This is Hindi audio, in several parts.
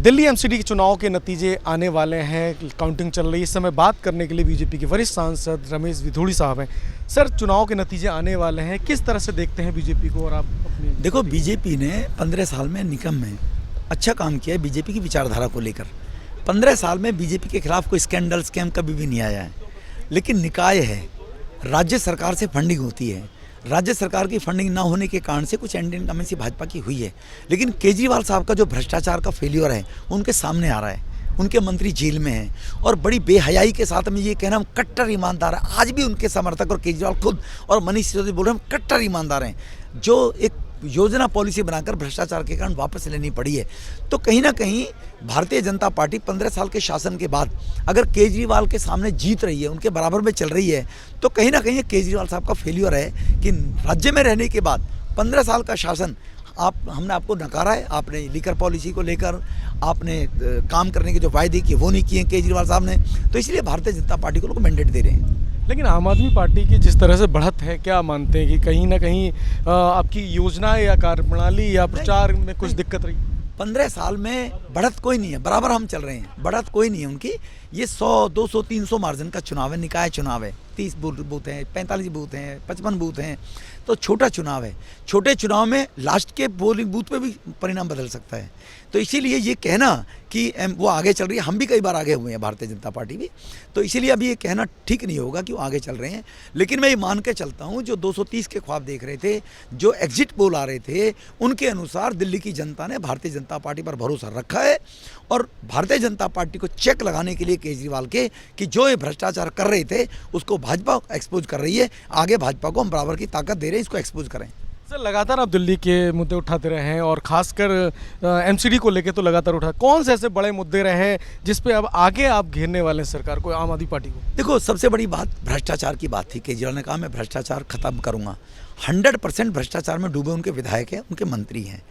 दिल्ली एमसीडी के चुनाव के नतीजे आने वाले हैं, काउंटिंग चल रही है। इस समय बात करने के लिए बीजेपी के वरिष्ठ सांसद रमेश विधोड़ी साहब हैं। सर, चुनाव के नतीजे आने वाले हैं, किस तरह से देखते हैं बीजेपी को? और आप अपनी देखो, बीजेपी ने 15 साल में निकम में अच्छा काम किया है बीजेपी की विचारधारा को लेकर। 15 साल में बीजेपी के खिलाफ कोई स्कैंडल स्कैम कभी भी नहीं आया है। लेकिन निकाय है, राज्य सरकार से फंडिंग होती है, राज्य सरकार की फंडिंग ना होने के कारण से कुछ एंटी इनकम्बेंसी भाजपा की हुई है। लेकिन केजरीवाल साहब का जो भ्रष्टाचार का फेल्योर है उनके सामने आ रहा है। उनके मंत्री जेल में हैं और बड़ी बेहयाई के साथ में ये कहना हम कट्टर ईमानदार हैं। आज भी उनके समर्थक और केजरीवाल खुद और मनीष सिसोदिया बोल रहे हैं हम कट्टर ईमानदार हैं। जो एक योजना पॉलिसी बनाकर भ्रष्टाचार के कारण वापस लेनी पड़ी है। तो कहीं ना कहीं भारतीय जनता पार्टी 15 साल के शासन के बाद अगर केजरीवाल के सामने जीत रही है, उनके बराबर में चल रही है, तो कहीं ना कहीं केजरीवाल साहब का फेल्योर है कि राज्य में रहने के बाद 15 साल का शासन हमने आपको नकारा है। आपने लीकर पॉलिसी को लेकर आपने काम करने के जो वायदे किए वो नहीं किए केजरीवाल साहब ने। तो इसलिए भारतीय जनता पार्टी को लोग मैंडेट दे रहे हैं। लेकिन आम आदमी पार्टी की जिस तरह से बढ़त है, क्या मानते हैं कि कहीं ना कहीं आपकी योजनाएं या कार्यप्रणाली या प्रचार में कुछ दिक्कत रही? 15 साल में बढ़त कोई नहीं है, बराबर हम चल रहे हैं। बढ़त कोई नहीं है उनकी। ये 100, 200, 300 मार्जिन का चुनाव है, निकाय चुनाव है। 30 बूथ हैं, 45 बूथ हैं, 55 बूथ हैं, तो छोटा चुनाव है। छोटे चुनाव में लास्ट के पोलिंग बूथ पे भी परिणाम बदल सकता है। तो इसीलिए ये कहना कि वो आगे चल रही है, हम भी कई बार आगे हुए हैं, भारतीय जनता पार्टी भी, तो इसीलिए अभी ये कहना ठीक नहीं होगा कि वो आगे चल रहे हैं। लेकिन मैं ये मान के चलता हूँ जो 230 के ख्वाब देख रहे थे, जो एग्जिट पोल आ रहे थे, उनके अनुसार दिल्ली की जनता ने भारतीय जनता पार्टी पर भरोसा रखा है। और भारतीय जनता पार्टी को चेक लगाने के लिए केजरीवाल के कि जो ये भ्रष्टाचार कर रहे थे उसको भाजपा एक्सपोज कर रही है। आगे भाजपा को हम बराबर की ताकत दे रहे हैं, इसको एक्सपोज करें। सर, लगातार आप दिल्ली के मुद्दे उठाते रहे हैं और खासकर एमसीडी को लेके तो लगातार उठा। कौन से ऐसे बड़े मुद्दे रहे हैं जिस पे अब आगे आप घेरने वाले हैं सरकार को, आम आदमी पार्टी को? देखो, सबसे बड़ी बात भ्रष्टाचार की बात थी। केजरीवाल ने कहा मैं भ्रष्टाचार खत्म करूंगा। 100% भ्रष्टाचार में डूबे उनके विधायक हैं, उनके मंत्री हैं।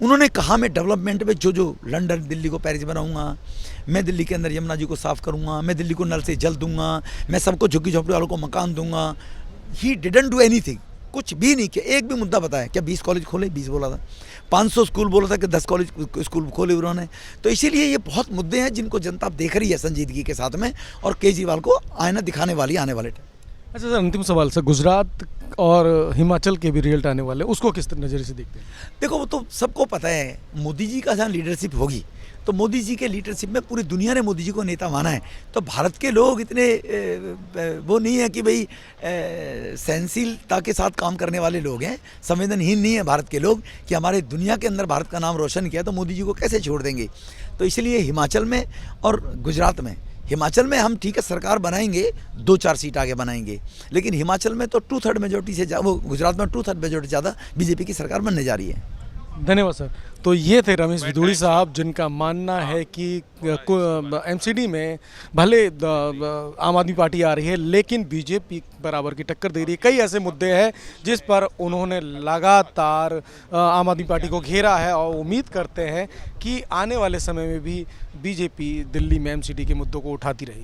उन्होंने कहा मैं डेवलपमेंट में जो लंदन दिल्ली को पेरिस बनाऊंगा, मैं दिल्ली के अंदर यमुना जी को साफ़ करूंगा, मैं दिल्ली को नल से जल दूंगा, मैं सबको झुग्गी झोंपड़ी वालों को मकान दूंगा। ही डिडंट डू एनीथिंग, कुछ भी नहीं किया। एक भी मुद्दा बताया क्या? 20 कॉलेज खोले, 20 बोला था। 500 स्कूल बोला था कि 10 कॉलेज स्कूल खोले उन्होंने। तो इसीलिए ये बहुत मुद्दे हैं जिनको जनता देख रही है संजीदगी के साथ में, और केजरीवाल को आईना दिखाने वाली आने वाले टाइम। अच्छा सर, अंतिम सवाल सर, गुजरात और हिमाचल के भी रिजल्ट आने वाले, उसको किस नज़रिए से देखते हैं? देखो, वो तो सबको पता है मोदी जी का जहाँ लीडरशिप होगी, तो मोदी जी के लीडरशिप में पूरी दुनिया ने मोदी जी को नेता माना है। तो भारत के लोग इतने वो नहीं है कि भाई सहनशीलता के साथ काम करने वाले लोग हैं, संवेदनहीन नहीं है भारत के लोग कि हमारे दुनिया के अंदर भारत का नाम रोशन किया तो मोदी जी को कैसे छोड़ देंगे। तो इसलिए हिमाचल में और गुजरात में, हिमाचल में हम ठीक है सरकार बनाएंगे, 2-4 सीट आगे बनाएंगे, लेकिन हिमाचल में तो 2/3 मेजोरिटी से वो गुजरात में 2/3 मेजोरिटी ज़्यादा बीजेपी की सरकार बनने जा रही है। धन्यवाद सर। तो ये थे रमेश विधोड़ी साहब, जिनका मानना है कि एमसीडी में भले आम आदमी पार्टी आ रही है लेकिन बीजेपी बराबर की टक्कर दे रही है। कई ऐसे मुद्दे हैं जिस पर उन्होंने लगातार आम आदमी पार्टी को घेरा है और उम्मीद करते हैं कि आने वाले समय में भी बीजेपी दिल्ली में एमसीडी के मुद्दों को उठाती रहेगी।